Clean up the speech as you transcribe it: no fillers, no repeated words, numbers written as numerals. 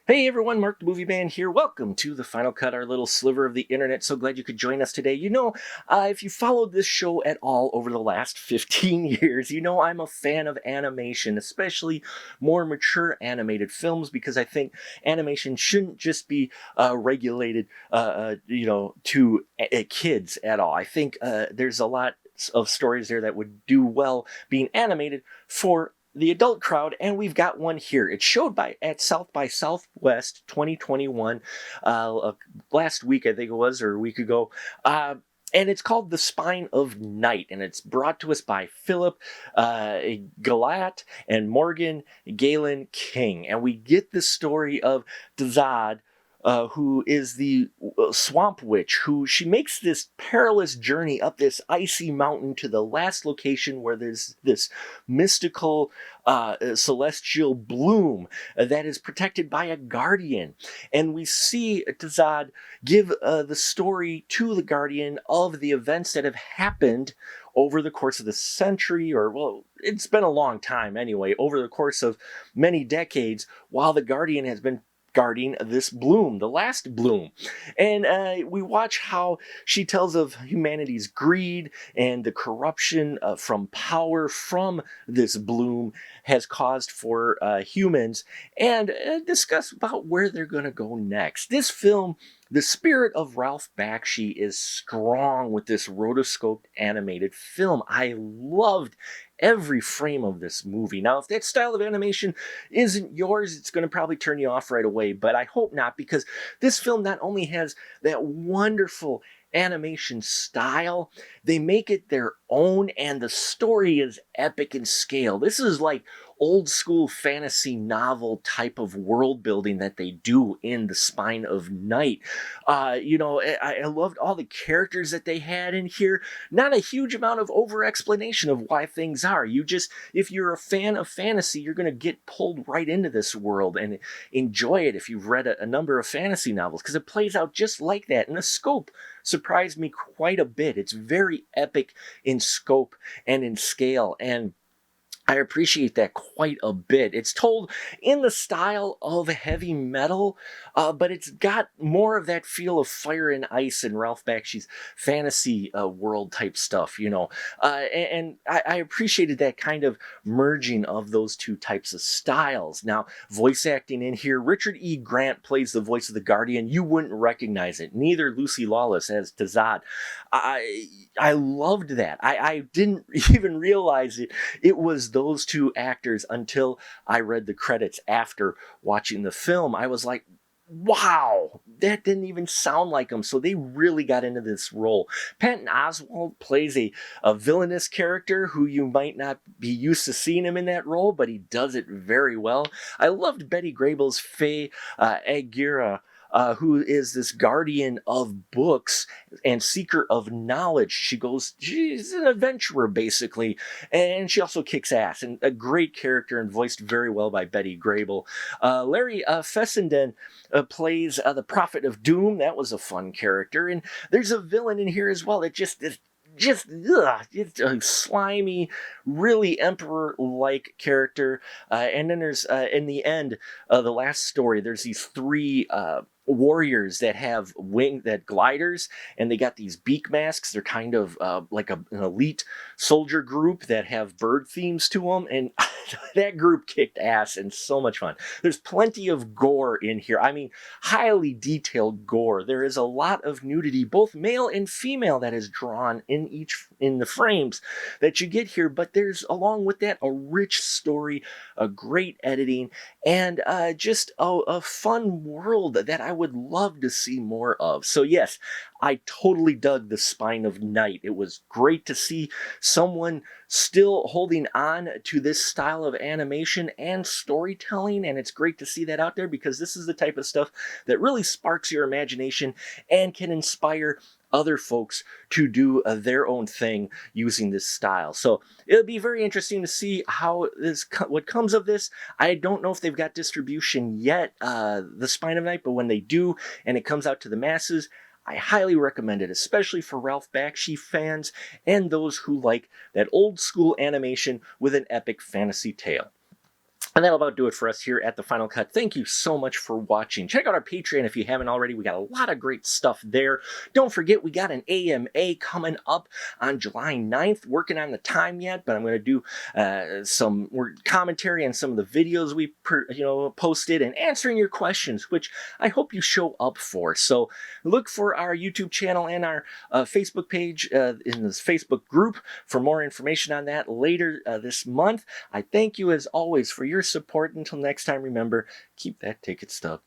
Hey everyone, Mark the Movie Man here. Welcome to the Final Cut, our little sliver of the internet. So glad you could join us today. If you followed this show at all over the last 15 years, I'm a fan of animation, especially more mature animated films, because I think animation shouldn't just be regulated, to kids at all. I think there's a lot of stories there that would do well being animated for the adult crowd, and we've got one here. It showed at South by Southwest 2021, last week I think it was, or a week ago. And it's called The Spine of Night, and it's brought to us by Philip Galat and Morgan Galen King. And we get the story of Dazad, who is the swamp witch, who she makes this perilous journey up this icy mountain to the last location where there's this mystical celestial bloom that is protected by a guardian. And we see Tazad give the story to the guardian of the events that have happened over the course of the century, it's been a long time anyway, over the course of many decades, while the guardian has been guarding this bloom, the last bloom. And we watch how she tells of humanity's greed and the corruption from power from this bloom has caused for humans, and discuss about where they're going to go next. This film, the spirit of Ralph Bakshi, is strong with this rotoscoped animated film. I loved every frame of this movie. Now, if that style of animation isn't yours, it's going to probably turn you off right away, but I hope not, because this film not only has that wonderful animation style, they make it their own, and the story is epic in scale. This is like old school fantasy novel type of world building that they do in The Spine of Night. I loved all the characters that they had in here. Not a huge amount of over explanation of why things are. If you're a fan of fantasy, you're going to get pulled right into this world and enjoy it if you've read a number of fantasy novels, because it plays out just like that. And the scope surprised me quite a bit. It's very epic in scope and in scale, and I appreciate that quite a bit. It's told in the style of heavy metal, but it's got more of that feel of Fire and Ice and Ralph Bakshi's fantasy world type stuff, and I appreciated that kind of merging of those two types of styles. Now, voice acting in here, Richard E. Grant plays the voice of the Guardian. You wouldn't recognize it. Neither Lucy Lawless as Tazad. I loved that. I didn't even realize it was those two actors until I read the credits after watching the film. I was like, wow, that didn't even sound like them. So they really got into this role. Patton Oswalt plays a villainous character who you might not be used to seeing him in that role, but he does it very well. I loved Betty Grable's Faye Aguirre, who is this guardian of books and seeker of knowledge. She's an adventurer, basically, and she also kicks ass, and a great character and voiced very well by Betty Grable. Larry Fessenden plays the Prophet of Doom. That was a fun character, and there's a villain in here as well that it's a slimy, really emperor-like character. And then there's, in the end, the last story, there's these three warriors that have gliders, and they got these beak masks. They're kind of like an elite soldier group that have bird themes to them, and that group kicked ass and so much fun. There's plenty of gore in here. I mean, highly detailed gore. There is a lot of nudity, both male and female, that is drawn in the frames that you get here, but there's, along with that, a rich story, a great editing, and just a fun world that I would love to see more of. So yes, I totally dug The Spine of Night. It was great to see someone still holding on to this style of animation and storytelling, and it's great to see that out there, because this is the type of stuff that really sparks your imagination and can inspire other folks to do their own thing using this style. So it'll be very interesting to see what comes of this. I don't know if they've got distribution yet, The Spine of Night, but when they do and it comes out to the masses, I highly recommend it, especially for Ralph Bakshi fans and those who like that old school animation with an epic fantasy tale. And that'll about do it for us here at The Final Cut. Thank you so much for watching. Check out our Patreon if you haven't already. We got a lot of great stuff there. Don't forget, we got an AMA coming up on July 9th. Working on the time yet, but I'm going to do some commentary on some of the videos we posted and answering your questions, which I hope you show up for. So look for our YouTube channel and our Facebook page in this Facebook group for more information on that later this month. I thank you as always for your support. Until next time, remember, keep that ticket stub.